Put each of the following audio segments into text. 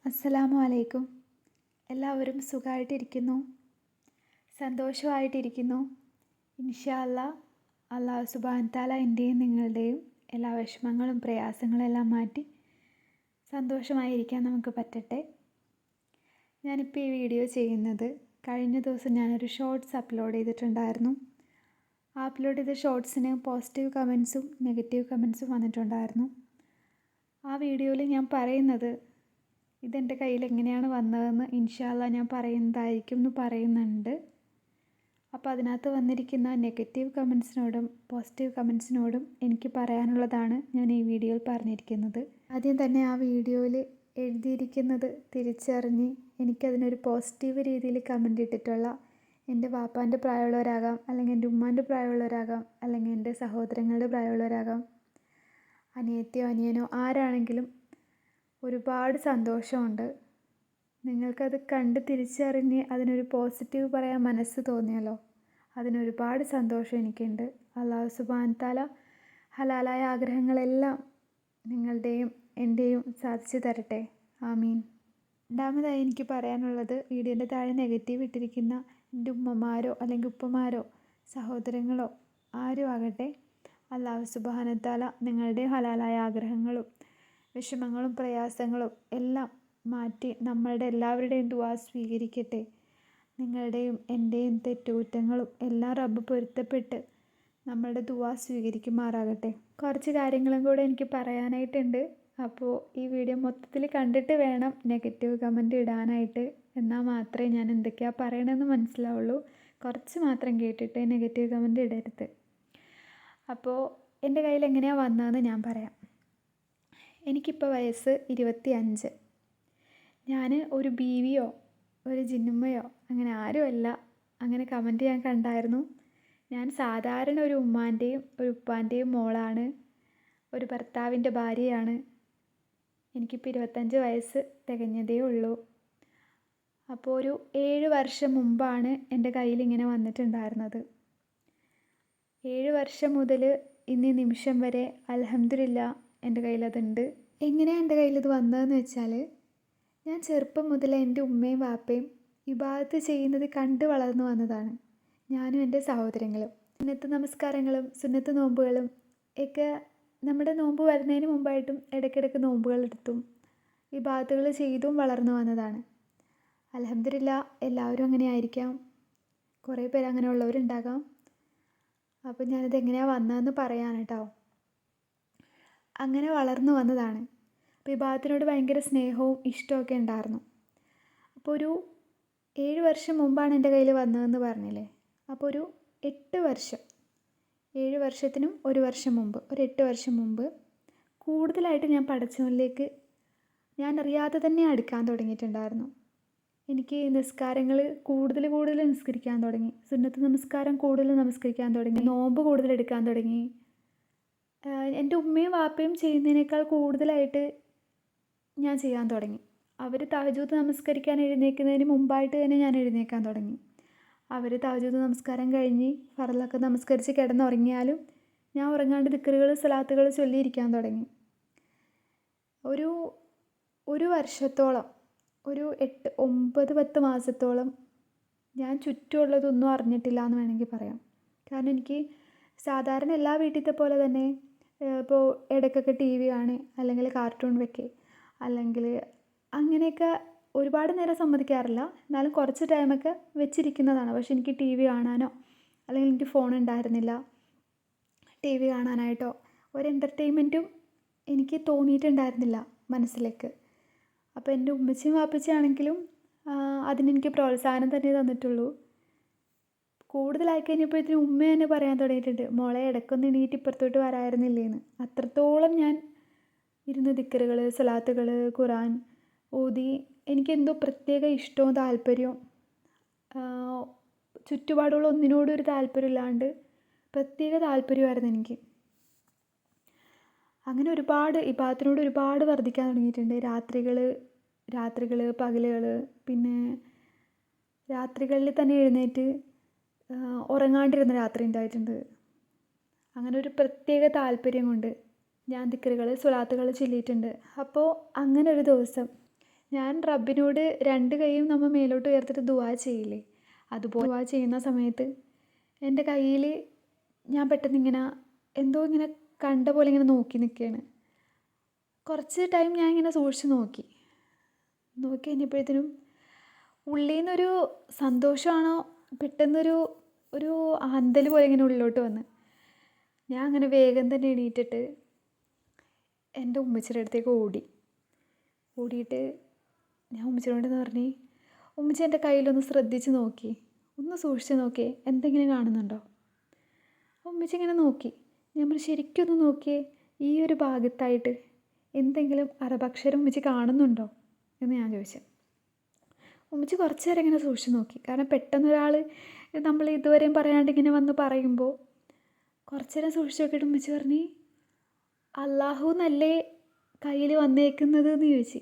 അസ്സലാമു അലൈക്കും. എല്ലാവരും സുഖമായിട്ടിരിക്കുന്നു, സന്തോഷമായിട്ടിരിക്കുന്നു. ഇൻഷാ അല്ലാ അല്ലാഹു സുബ്ഹാനഹു തആല എൻ്റെയും നിങ്ങളുടെയും എല്ലാ വിഷമങ്ങളും പ്രയാസങ്ങളും എല്ലാം മാറ്റി സന്തോഷമായിരിക്കാൻ നമുക്ക് പറ്റട്ടെ. ഞാനിപ്പോൾ ഈ വീഡിയോ ചെയ്യുന്നത് കഴിഞ്ഞ ദിവസം ഞാനൊരു ഷോർട്സ് അപ്ലോഡ് ചെയ്തിട്ടുണ്ടായിരുന്നു. അപ്ലോഡ് ചെയ്ത ഷോർട്സിന് പോസിറ്റീവ് കമൻസും നെഗറ്റീവ് കമൻസും വന്നിട്ടുണ്ടായിരുന്നു. ആ വീഡിയോയിൽ ഞാൻ പറയുന്നത് ഇതെൻ്റെ കയ്യിൽ എങ്ങനെയാണ് വന്നതെന്ന് ഇൻഷാ അല്ലാ ഞാൻ പറയുന്നതായിരിക്കും എന്ന് പറയുന്നുണ്ട്. അപ്പോൾ അതിനകത്ത് വന്നിരിക്കുന്ന നെഗറ്റീവ് കമൻസിനോടും പോസിറ്റീവ് കമൻസിനോടും എനിക്ക് പറയാനുള്ളതാണ് ഞാൻ ഈ വീഡിയോയിൽ പറഞ്ഞിരിക്കുന്നത്. ആദ്യം തന്നെ ആ വീഡിയോയിൽ എഴുതിയിരിക്കുന്നത് തിരിച്ചറിഞ്ഞ് എനിക്കതിനൊരു പോസിറ്റീവ് രീതിയിൽ കമൻ്റ് ഇട്ടിട്ടുള്ള എൻ്റെ വാപ്പാൻ്റെ പ്രായമുള്ളവരാകാം, അല്ലെങ്കിൽ എൻ്റെ ഉമ്മാൻ്റെ പ്രായമുള്ളവരാകാം, അല്ലെങ്കിൽ എൻ്റെ സഹോദരങ്ങളുടെ പ്രായമുള്ളവരാകാം, അനിയത്തിയോ അനിയനോ ആരാണെങ്കിലും ഒരുപാട് സന്തോഷമുണ്ട്. നിങ്ങൾക്കത് കണ്ട് തിരിച്ചറിഞ്ഞ് അതിനൊരു പോസിറ്റീവ് പറയാൻ മനസ്സ് തോന്നിയല്ലോ, അതിനൊരുപാട് സന്തോഷം എനിക്കുണ്ട്. അല്ലാഹു സുബ്ഹാനഹു തആല ഹലാലായ ആഗ്രഹങ്ങളെല്ലാം നിങ്ങളുടെയും എൻ്റെയും സാധിച്ചു തരട്ടെ, ആമീൻ. രണ്ടാമതായി എനിക്ക് പറയാനുള്ളത്, വീഡിയോൻ്റെ താഴെ നെഗറ്റീവ് ഇട്ടിരിക്കുന്ന എൻ്റെ ഉമ്മമാരോ അല്ലെങ്കിൽ ഉപ്പമാരോ സഹോദരങ്ങളോ ആരും ആകട്ടെ, അല്ലാഹു സുബ്ഹാനഹു തആല നിങ്ങളുടെ ഹലാലായ ആഗ്രഹങ്ങളും വിഷമങ്ങളും പ്രയാസങ്ങളും എല്ലാം മാറ്റി നമ്മളുടെ എല്ലാവരുടെയും ദുആ സ്വീകരിക്കട്ടെ. നിങ്ങളുടെയും എൻ്റെയും തെറ്റുകുറ്റങ്ങളും എല്ലാം റബ്ബ് പൊരുത്തപ്പെട്ട് നമ്മളുടെ ദുആ സ്വീകരിക്കുമാറാകട്ടെ. കുറച്ച് കാര്യങ്ങളും കൂടെ എനിക്ക് പറയാനായിട്ടുണ്ട്. അപ്പോൾ ഈ വീഡിയോ മൊത്തത്തിൽ കണ്ടിട്ട് വേണം നെഗറ്റീവ് കമൻറ്റ് ഇടാനായിട്ട്. എന്നാൽ മാത്രമേ ഞാൻ എന്തൊക്കെയാണ് പറയണമെന്ന് മനസ്സിലാവുള്ളൂ. കുറച്ച് മാത്രം കേട്ടിട്ട് നെഗറ്റീവ് കമൻറ്റ് ഇടരുത്. അപ്പോൾ എൻ്റെ കയ്യിൽ എങ്ങനെയാണ് വന്നതെന്ന് ഞാൻ പറയാം. എനിക്കിപ്പോൾ വയസ്സ് 25. ഞാൻ ഒരു ബീവിയോ ഒരു ജിന്നുമ്മയോ അങ്ങനെ ആരുമല്ല. അങ്ങനെ കമൻറ്റ് ഞാൻ കണ്ടായിരുന്നു. ഞാൻ സാധാരണ ഒരു ഉമ്മാൻ്റെയും ഒരു ഉപ്പാൻ്റെയും മോളാണ്, ഒരു ഭർത്താവിൻ്റെ ഭാര്യയാണ്. എനിക്കിപ്പോൾ 25 വയസ്സ് തികഞ്ഞതേ ഉള്ളൂ. അപ്പോൾ ഒരു 7 വർഷം മുമ്പാണ് എൻ്റെ കയ്യിൽ ഇങ്ങനെ വന്നിട്ടുണ്ടായിരുന്നത്. 7 വർഷം മുതൽ ഇന്ന് നിമിഷം വരെ അൽഹംദുലില്ലാ എൻ്റെ കയ്യിലതുണ്ട്. എങ്ങനെയാണ് എൻ്റെ കയ്യിലിത് വന്നതെന്ന് വെച്ചാൽ, ഞാൻ ചെറുപ്പം മുതൽ എൻ്റെ ഉമ്മയും വാപ്പയും ഇബാദത്ത് ചെയ്യുന്നത് കണ്ട് വളർന്നു വന്നതാണ്. ഞാനും എൻ്റെ സഹോദരങ്ങളും സുന്നത്ത് നമസ്കാരങ്ങളും സുന്നത്ത് നോമ്പുകളും ഒക്കെ നമ്മുടെ നോമ്പ് വരുന്നതിന് മുമ്പായിട്ടും ഇടയ്ക്കിടയ്ക്ക് നോമ്പുകൾ എടുത്തും ഇബാദത്തുകൾ ചെയ്തും വളർന്നു വന്നതാണ്. അൽഹംദുലില്ലാ എല്ലാവരും അങ്ങനെ ആയിരിക്കാം, കുറേ പേര് അങ്ങനെയുള്ളവരുണ്ടാകാം. അപ്പോൾ ഞാനിത് എങ്ങനെയാണ് വന്നതെന്ന് പറയാൻ കേട്ടോ. അങ്ങനെ വളർന്നു വന്നതാണ്. അപ്പോൾ ഇബാദത്തിനോട് ഭയങ്കര സ്നേഹവും ഇഷ്ടമൊക്കെ ഉണ്ടായിരുന്നു. അപ്പോൾ ഒരു 7 വർഷം മുമ്പാണ് എൻ്റെ കയ്യിൽ വന്നതെന്ന് പറഞ്ഞില്ലേ. അപ്പോൾ ഒരു 8 വർഷം, 7 വർഷത്തിനും 1 വർഷം മുമ്പ്, ഒരു 8 വർഷം മുമ്പ് കൂടുതലായിട്ട് ഞാൻ പടച്ചവനിലേക്ക് ഞാൻ അറിയാതെ തന്നെ അടുക്കാൻ തുടങ്ങിയിട്ടുണ്ടായിരുന്നു. എനിക്ക് നിസ്കാരങ്ങൾ കൂടുതൽ നിസ്കരിക്കാൻ തുടങ്ങി, സുന്നത്ത് നമസ്കാരം കൂടുതൽ നമസ്കരിക്കാൻ തുടങ്ങി, നോമ്പ് കൂടുതൽ എടുക്കാൻ തുടങ്ങി. എൻ്റെ ഉമ്മയും വാപ്പയും ചെയ്യുന്നതിനേക്കാൾ കൂടുതലായിട്ട് ഞാൻ ചെയ്യാൻ തുടങ്ങി. അവർ തഹജ്ജുദ് നമസ്കരിക്കാൻ എഴുന്നേൽക്കുന്നതിന് മുമ്പായിട്ട് തന്നെ ഞാൻ എഴുന്നേൽക്കാൻ തുടങ്ങി. അവർ തഹജ്ജുദ് നമസ്കാരം കഴിഞ്ഞ് ഫർളൊക്കെ നമസ്കരിച്ച് കിടന്നുറങ്ങിയാലും ഞാൻ ഉറങ്ങാണ്ട് ദിക്റുകൾ സ്വലാത്തുകൾ ചൊല്ലിയിരിക്കാൻ തുടങ്ങി. ഒരു വർഷത്തോളം, ഒരു 8, 9, 10 മാസത്തോളം ഞാൻ ചുറ്റുമുള്ളതൊന്നും അറിഞ്ഞിട്ടില്ല എന്ന് വേണമെങ്കിൽ പറയാം. കാരണം എനിക്ക് സാധാരണ എല്ലാ വീട്ടിലത്തെ പോലെ തന്നെ ഇപ്പോൾ ഇടയ്ക്കൊക്കെ ടി വി കാണുക, അല്ലെങ്കിൽ കാർട്ടൂൺ വെക്കുക, അല്ലെങ്കിൽ അങ്ങനെയൊക്കെ ഒരുപാട് നേരം സമ്മതിക്കാറില്ല, എന്നാലും കുറച്ച് ടൈമൊക്കെ വെച്ചിരിക്കുന്നതാണ്. പക്ഷെ എനിക്ക് ടി വി കാണാനോ അല്ലെങ്കിൽ എനിക്ക് ഫോൺ ഉണ്ടായിരുന്നില്ല ടി വി കാണാനായിട്ടോ ഒരു എൻ്റർടൈൻമെൻറ്റും എനിക്ക് തോന്നിയിട്ടുണ്ടായിരുന്നില്ല മനസ്സിലേക്ക്. അപ്പോൾ എൻ്റെ ഉമ്മച്ചിയും വാപ്പച്ചിയാണെങ്കിലും അതിനെനിക്ക് പ്രോത്സാഹനം തന്നെ തന്നിട്ടുള്ളൂ. കൂടുതലായി കഴിഞ്ഞപ്പോഴത്തേനും ഉമ്മ തന്നെ പറയാൻ തുടങ്ങിയിട്ടുണ്ട്, മോളെ ഇടയ്ക്കൊന്ന് എണീറ്റ് ഇപ്പുറത്തോട്ട് വരായിരുന്നില്ലേന്ന്. അത്രത്തോളം ഞാൻ ഇരുന്ന് ദിക്റുകൾ സ്വലാത്തുകൾ ഖുർആൻ ഓതി എനിക്കെന്തോ പ്രത്യേക ഇഷ്ടവും താല്പര്യവും ചുറ്റുപാടുള്ള ഒന്നിനോടും ഒരു താല്പര്യമില്ലാണ്ട് പ്രത്യേക താല്പര്യമായിരുന്നു എനിക്ക്. അങ്ങനെ ഒരുപാട് ഇബാദത്തിനോട് ഒരുപാട് വർദ്ധിക്കാൻ തുടങ്ങിയിട്ടുണ്ട്. രാത്രികൾ പകലുകൾ, പിന്നെ രാത്രികളിൽ തന്നെ എഴുന്നേറ്റ് ഉറങ്ങാണ്ടിരുന്ന രാത്രി ഉണ്ടായിട്ടുണ്ട്. അങ്ങനെ ഒരു പ്രത്യേക താല്പര്യം കൊണ്ട് ഞാൻ ദിക്റുകൾ സ്വലാത്തുകൾ ചൊല്ലിയിട്ടുണ്ട്. അപ്പോൾ അങ്ങനെ ഒരു ദിവസം ഞാൻ റബ്ബിനോട് 2 കൈയും നമ്മൾ മേലോട്ട് ഉയർത്തിയിട്ട് ദുആ ചെയ്യില്ലേ, അതുപോലെ ദുആ ചെയ്യുന്ന സമയത്ത് എൻ്റെ കയ്യിൽ ഞാൻ പെട്ടെന്ന് ഇങ്ങനെ എന്തോ ഇങ്ങനെ കണ്ട പോലെ ഇങ്ങനെ നോക്കി നിൽക്കുകയാണ്. കുറച്ച് ടൈം ഞാൻ ഇങ്ങനെ സൂക്ഷിച്ച് നോക്കി കഴിഞ്ഞപ്പോഴത്തേനും ഉള്ളിൽ നിന്നൊരു സന്തോഷമാണോ പെട്ടെന്നൊരു ഒരു ആന്തൽ പോലെ ഇങ്ങനെ ഉള്ളിലോട്ട് വന്ന് ഞാൻ അങ്ങനെ വേഗം തന്നെ എണീറ്റിട്ട് എൻ്റെ ഉമ്മച്ചിയുടെ അടുത്തേക്ക് ഓടിയിട്ട് ഞാൻ ഉമ്മച്ചിയോടെന്ന് പറഞ്ഞ്, ഉമ്മച്ചി എൻ്റെ കയ്യിലൊന്ന് ശ്രദ്ധിച്ച് നോക്കി, ഒന്ന് സൂക്ഷിച്ച് നോക്കിയേ, എന്തെങ്കിലും കാണുന്നുണ്ടോ? ഉമ്മച്ചി ഇങ്ങനെ നോക്കി. ഞാൻ പറഞ്ഞു ശരിക്കും ഒന്ന് നോക്കിയേ, ഈ ഒരു ഭാഗത്തായിട്ട് എന്തെങ്കിലും അറബക്ഷരം ഉമ്മച്ചി കാണുന്നുണ്ടോ എന്ന് ഞാൻ ചോദിച്ചു. ഉമ്മച്ചി കുറച്ച് നേരം ഇങ്ങനെ സൂക്ഷിച്ച് നോക്കി. കാരണം പെട്ടെന്നൊരാൾ നമ്മൾ ഇതുവരെയും പറയാണ്ട് ഇങ്ങനെ വന്ന് പറയുമ്പോൾ കുറച്ച് നേരം സൂക്ഷിച്ച് നോക്കിയിട്ട് ഉമ്മച്ചി പറഞ്ഞ്, അള്ളാഹു എന്നല്ലേ കയ്യിൽ വന്നേക്കുന്നത് എന്ന് ചോദിച്ചു.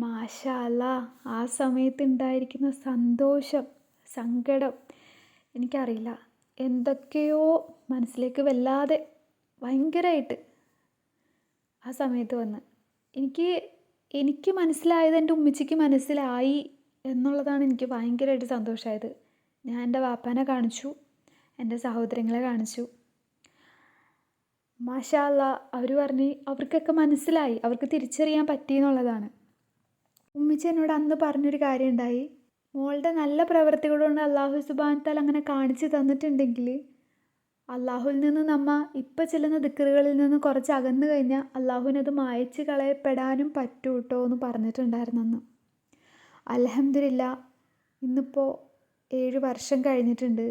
മാഷാ അല്ലാ, ആ സമയത്ത് ഉണ്ടായിരിക്കുന്ന സന്തോഷം, സങ്കടം എനിക്കറിയില്ല, എന്തൊക്കെയോ മനസ്സിലേക്ക് വല്ലാതെ ഭയങ്കരമായിട്ട് ആ സമയത്ത് വന്ന് എനിക്ക് മനസ്സിലായത് എൻ്റെ ഉമ്മച്ചിക്ക് മനസ്സിലായി എന്നുള്ളതാണ് എനിക്ക് ഭയങ്കരമായിട്ട് സന്തോഷമായത്. ഞാൻ എൻ്റെ വാപ്പാനെ കാണിച്ചു, എൻ്റെ സഹോദരങ്ങളെ കാണിച്ചു. മാഷാ അല്ലാ, അവർ പറഞ്ഞ് അവർക്കൊക്കെ മനസ്സിലായി, അവർക്ക് തിരിച്ചറിയാൻ പറ്റിയെന്നുള്ളതാണ്. ഉമ്മച്ചി എന്നോട് അന്ന് പറഞ്ഞൊരു കാര്യം ഉണ്ടായി, മോളുടെ നല്ല പ്രവൃത്തികൾ കൊണ്ട് അള്ളാഹു സുബ്ഹാനഹു വ തആല അങ്ങനെ കാണിച്ചു തന്നിട്ടുണ്ടെങ്കിൽ അള്ളാഹുവിൽ നിന്ന് നമ്മ ഇപ്പം ചെല്ലുന്ന ദിക്റുകളിൽ നിന്ന് കുറച്ച് അകന്നു കഴിഞ്ഞാൽ അള്ളാഹുവിനത് മായ്ച്ച് കളയപ്പെടാനും പറ്റൂ കേട്ടോ എന്ന് പറഞ്ഞിട്ടുണ്ടായിരുന്നു അന്ന്. അൽഹംദുലില്ലാ, ഇന്നിപ്പോൾ 7 വർഷം കഴിഞ്ഞിട്ടുണ്ട്.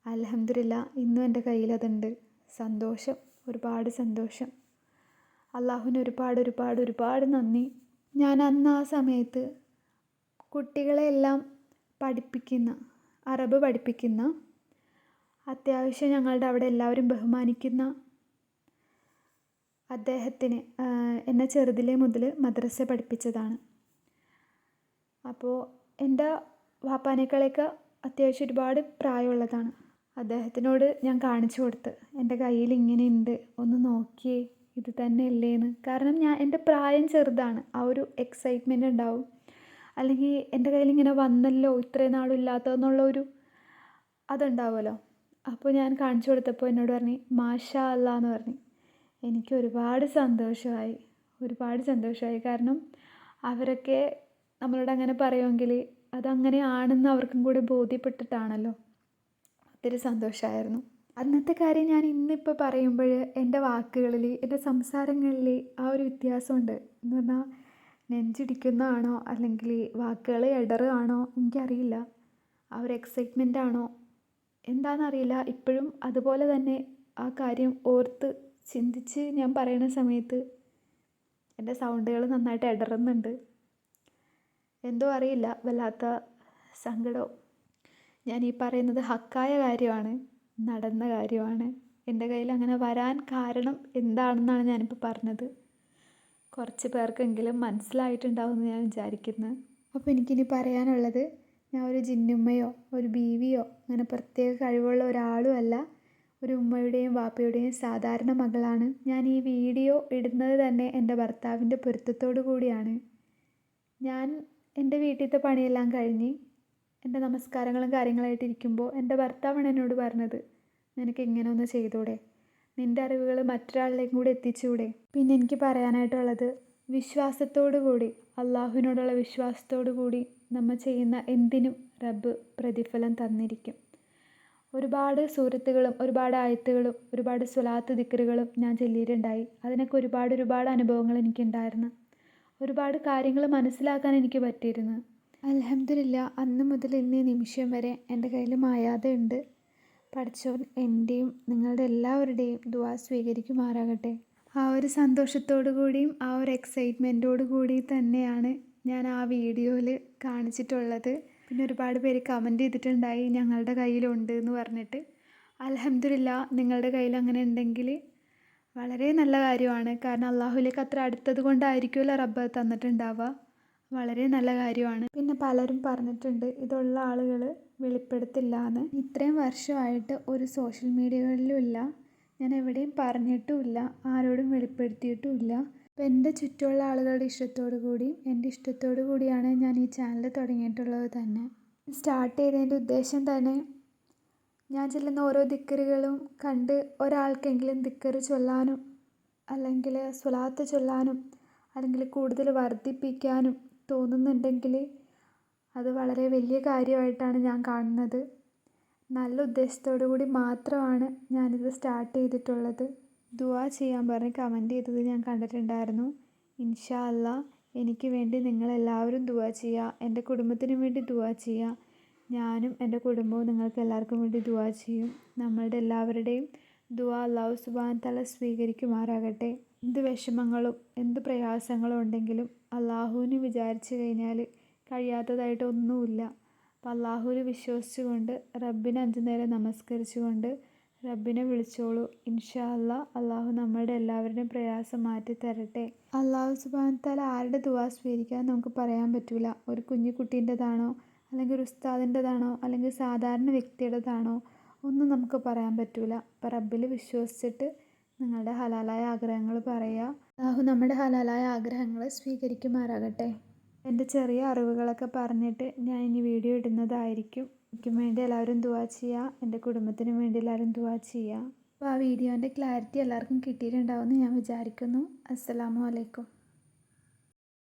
അൽഹംദുലില്ലാ, ഇന്നും എൻ്റെ കയ്യിലതുണ്ട്. സന്തോഷം, ഒരുപാട് സന്തോഷം. അള്ളാഹുവിന് ഒരുപാട് നന്ദി. ഞാൻ അന്ന് ആ സമയത്ത് കുട്ടികളെയെല്ലാം പഠിപ്പിക്കുന്ന, അറബ് പഠിപ്പിക്കുന്ന, അത്യാവശ്യം ഞങ്ങളുടെ അവിടെ എല്ലാവരും ബഹുമാനിക്കുന്ന അദ്ദേഹത്തിന് എന്നെ ചെറുതിലേ മുതൽ മദ്രസ പഠിപ്പിച്ചതാണ്. അപ്പോൾ എൻ്റെ വാപ്പാനേക്കാളൊക്കെ അത്യാവശ്യം ഒരുപാട് പ്രായമുള്ളതാണ്. അദ്ദേഹത്തിനോട് ഞാൻ കാണിച്ചു കൊടുത്ത്, എൻ്റെ കയ്യിൽ ഇങ്ങനെയുണ്ട്, ഒന്ന് നോക്കിയേ, ഇത് തന്നെ അല്ലേന്ന്. കാരണം എൻ്റെ പ്രായം ചെറുതാണ്, ആ ഒരു എക്സൈറ്റ്മെൻ്റ് ഉണ്ടാവും, അല്ലെങ്കിൽ എൻ്റെ കയ്യിൽ ഇങ്ങനെ വന്നല്ലോ ഇത്രയും നാളും ഇല്ലാത്തതെന്നുള്ള ഒരു അതുണ്ടാവുമല്ലോ. അപ്പോൾ ഞാൻ കാണിച്ചു കൊടുത്തപ്പോൾ എന്നോട് പറഞ്ഞ് മാഷാ അല്ലാ എന്ന് പറഞ്ഞ്. എനിക്ക് ഒരുപാട് സന്തോഷമായി. കാരണം അവരൊക്കെ നമ്മളോട് അങ്ങനെ പറയുമെങ്കിൽ അതങ്ങനെ ആണെന്ന് അവർക്കും കൂടെ ബോധ്യപ്പെട്ടിട്ടാണല്ലോ. ഒത്തിരി സന്തോഷമായിരുന്നു. അന്നത്തെ കാര്യം ഞാൻ ഇന്നിപ്പോൾ പറയുമ്പോൾ എൻ്റെ വാക്കുകളിൽ, എൻ്റെ സംസാരങ്ങളിൽ ആ ഒരു വ്യത്യാസമുണ്ട്. എന്ന് പറഞ്ഞാൽ നെഞ്ചിടിക്കുന്നതാണോ അല്ലെങ്കിൽ വാക്കുകൾ ഇടറുകയാണോ എനിക്കറിയില്ല, ആ ഒരു എക്സൈറ്റ്മെൻ്റ് ആണോ എന്താണെന്നറിയില്ല. ഇപ്പോഴും അതുപോലെ തന്നെ ആ കാര്യം ഓർത്ത് ചിന്തിച്ച് ഞാൻ പറയുന്ന സമയത്ത് എൻ്റെ സൗണ്ടുകൾ നന്നായിട്ട് ഇടറുന്നുണ്ട്. എന്തോ അറിയില്ല, വല്ലാത്ത സങ്കടവും. ഞാൻ ഈ പറയുന്നത് ഹക്കായ കാര്യമാണ്, നടന്ന കാര്യമാണ്. എൻ്റെ കയ്യിൽ അങ്ങനെ വരാൻ കാരണം എന്താണെന്നാണ് ഞാനിപ്പോൾ പറഞ്ഞത്. കുറച്ച് പേർക്കെങ്കിലും മനസ്സിലായിട്ടുണ്ടാവുമെന്ന് ഞാൻ വിചാരിക്കുന്നു. അപ്പോൾ എനിക്കിനി പറയാനുള്ളത്, ഞാൻ ഒരു ജിന്നുമ്മയോ ഒരു ബീവിയോ അങ്ങനെ പ്രത്യേക കഴിവുള്ള ഒരാളും അല്ല. ഒരു ഉമ്മയുടെയും വാപ്പയുടെയും സാധാരണ മകളാണ്. ഞാൻ ഈ വീഡിയോ ഇടുന്നത് തന്നെ എൻ്റെ ഭർത്താവിൻ്റെ പൊരുത്തത്തോടു കൂടിയാണ്. ഞാൻ എൻ്റെ വീട്ടിലത്തെ പണിയെല്ലാം കഴിഞ്ഞ് എൻ്റെ നമസ്കാരങ്ങളും കാര്യങ്ങളായിട്ട് ഇരിക്കുമ്പോൾ എൻ്റെ ഭർത്താവാണ് എന്നോട് പറഞ്ഞത്, നിനക്ക് ഇങ്ങനെ ഒന്ന് ചെയ്തൂടെ, നിൻ്റെ അറിവുകൾ മറ്റൊരാളിലേക്കും കൂടി എത്തിച്ചൂടെ. പിന്നെ എനിക്ക് പറയാനായിട്ടുള്ളത്, വിശ്വാസത്തോടു കൂടി, അള്ളാഹുവിനോടുള്ള വിശ്വാസത്തോടു കൂടി നമ്മൾ ചെയ്യുന്ന എന്തിനും റബ്ബ് പ്രതിഫലം തന്നിരിക്കും. ഒരുപാട് സൂറത്തുകളും ഒരുപാട് ആയത്തുകളും ഒരുപാട് സ്വലാത്ത് ദിക്റുകളും ഞാൻ ചൊല്ലിയിട്ടുണ്ടായി. അതിനൊക്കെ ഒരുപാട് അനുഭവങ്ങൾ എനിക്കുണ്ടായിരുന്നു. ഒരുപാട് കാര്യങ്ങൾ മനസ്സിലാക്കാൻ എനിക്ക് പറ്റിയിരുന്നു. അൽഹംദുലില്ലാ, അന്ന് മുതൽ ഇന്നേ നിമിഷം വരെ എൻ്റെ കയ്യിൽ മായാതെ ഉണ്ട്. പടച്ചോൻ എൻ്റെയും നിങ്ങളുടെ എല്ലാവരുടെയും ദുആ സ്വീകരിക്കുമാറാകട്ടെ. ആ ഒരു സന്തോഷത്തോടു കൂടിയും ആ ഒരു എക്സൈറ്റ്മെൻറ്റോടു കൂടി തന്നെയാണ് ഞാൻ ആ വീഡിയോയിൽ കാണിച്ചിട്ടുള്ളത്. പിന്നെ ഒരുപാട് പേര് കമൻറ്റ് ചെയ്തിട്ടുണ്ടായി ഞങ്ങളുടെ കയ്യിലുണ്ട് എന്ന് പറഞ്ഞിട്ട്. അൽഹംദുലില്ലാ, നിങ്ങളുടെ കയ്യിൽ അങ്ങനെ ഉണ്ടെങ്കിൽ വളരെ നല്ല കാര്യമാണ്. കാരണം അള്ളാഹുലേക്ക് അത്ര അടുത്തത് കൊണ്ടായിരിക്കുമല്ലോ റബ്ബ് തന്നിട്ടുണ്ടാവുക. വളരെ നല്ല കാര്യമാണ്. പിന്നെ പലരും പറഞ്ഞിട്ടുണ്ട് ഇതുള്ള ആളുകൾ വെളിപ്പെടുത്തില്ല എന്ന്. ഇത്രയും വർഷമായിട്ട് ഒരു സോഷ്യൽ മീഡിയകളിലും ഇല്ല, ഞാൻ എവിടെയും പറഞ്ഞിട്ടുമില്ല, ആരോടും വെളിപ്പെടുത്തിയിട്ടുമില്ല. അപ്പോൾ എൻ്റെ ചുറ്റുമുള്ള ആളുകളുടെ ഇഷ്ടത്തോടു കൂടിയും എൻ്റെ ഇഷ്ടത്തോടു കൂടിയാണ് ഞാൻ ഈ ചാനൽ തുടങ്ങിയിട്ടുള്ളത് തന്നെ. സ്റ്റാർട്ട് ചെയ്തതിൻ്റെ ഉദ്ദേശം തന്നെ ഞാൻ ചെല്ലുന്ന ഓരോ ദിക്റുകളും കണ്ട് ഒരാൾക്കെങ്കിലും ദിക്റ് ചൊല്ലാനും അല്ലെങ്കിൽ സ്വലാത്ത് ചൊല്ലാനും അല്ലെങ്കിൽ കൂടുതൽ വർദ്ധിപ്പിക്കാനും തോന്നുന്നുണ്ടെങ്കിൽ അത് വളരെ വലിയ കാര്യമായിട്ടാണ് ഞാൻ കാണുന്നത്. നല്ല ഉദ്ദേശത്തോടു കൂടി മാത്രമാണ് ഞാനിത് സ്റ്റാർട്ട് ചെയ്തിട്ടുള്ളത്. ദുആ ചെയ്യാൻ പറഞ്ഞ് കമൻറ്റ് ചെയ്തത് ഞാൻ കണ്ടിട്ടുണ്ടായിരുന്നു. ഇൻഷാ അല്ലാ എനിക്ക് വേണ്ടി നിങ്ങളെല്ലാവരും ദുആ ചെയ്യുക, എൻ്റെ കുടുംബത്തിന് വേണ്ടി ദുആ ചെയ്യുക. ഞാനും എൻ്റെ കുടുംബവും നിങ്ങൾക്ക് എല്ലാവർക്കും വേണ്ടി ദുആ ചെയ്യും. നമ്മളുടെ എല്ലാവരുടെയും ദുആ അല്ലാഹു സുബ്ഹാനഹു വ തആല സ്വീകരിക്കുമാറാകട്ടെ. എന്ത് വിഷമങ്ങളും എന്ത് പ്രയാസങ്ങളും ഉണ്ടെങ്കിലും അള്ളാഹുവിന് വിചാരിച്ചു കഴിഞ്ഞാൽ കഴിയാത്തതായിട്ട് ഒന്നുമില്ല. അപ്പോൾ അള്ളാഹുവിൽ വിശ്വസിച്ചുകൊണ്ട് റബ്ബിനെ 5 നേരം നമസ്കരിച്ചുകൊണ്ട് റബ്ബിനെ വിളിച്ചോളൂ. ഇൻഷാ അല്ലാ അള്ളാഹു നമ്മളുടെ എല്ലാവരുടെയും പ്രയാസം മാറ്റി തരട്ടെ. അള്ളാഹു സുബ്ഹാനഹു വ തആല ആരുടെ ദുആ സ്വീകരിക്കാൻ നമുക്ക് പറയാൻ പറ്റില്ല. ഒരു കുഞ്ഞു കുട്ടീൻ്റെതാണോ അല്ലെങ്കിൽ ഒരു ഉസ്താദിൻ്റെതാണോ അല്ലെങ്കിൽ സാധാരണ വ്യക്തിയുടേതാണോ ഒന്നും നമുക്ക് പറയാൻ പറ്റില്ല. അപ്പോൾ റബ്ബിൽ വിശ്വസിച്ചിട്ട് നിങ്ങളുടെ ഹലാലായ ആഗ്രഹങ്ങൾ പറയുക. അള്ളാഹു നമ്മുടെ ഹലാലായ ആഗ്രഹങ്ങൾ സ്വീകരിക്കുമാറാകട്ടെ. എൻ്റെ ചെറിയ അറിവുകളൊക്കെ പറഞ്ഞിട്ട് ഞാൻ ഇനി വീഡിയോ ഇടുന്നതായിരിക്കും. എനിക്കും വേണ്ടി എല്ലാവരും ദുആ ചെയ്യുക, എൻ്റെ കുടുംബത്തിനും വേണ്ടി എല്ലാവരും ദുആ ചെയ്യുക. അപ്പോൾ ആ വീഡിയോൻ്റെ ക്ലാരിറ്റി എല്ലാവർക്കും കിട്ടിയിട്ടുണ്ടാവുമെന്ന് ഞാൻ വിചാരിക്കുന്നു. അസ്സലാമു അലൈക്കും.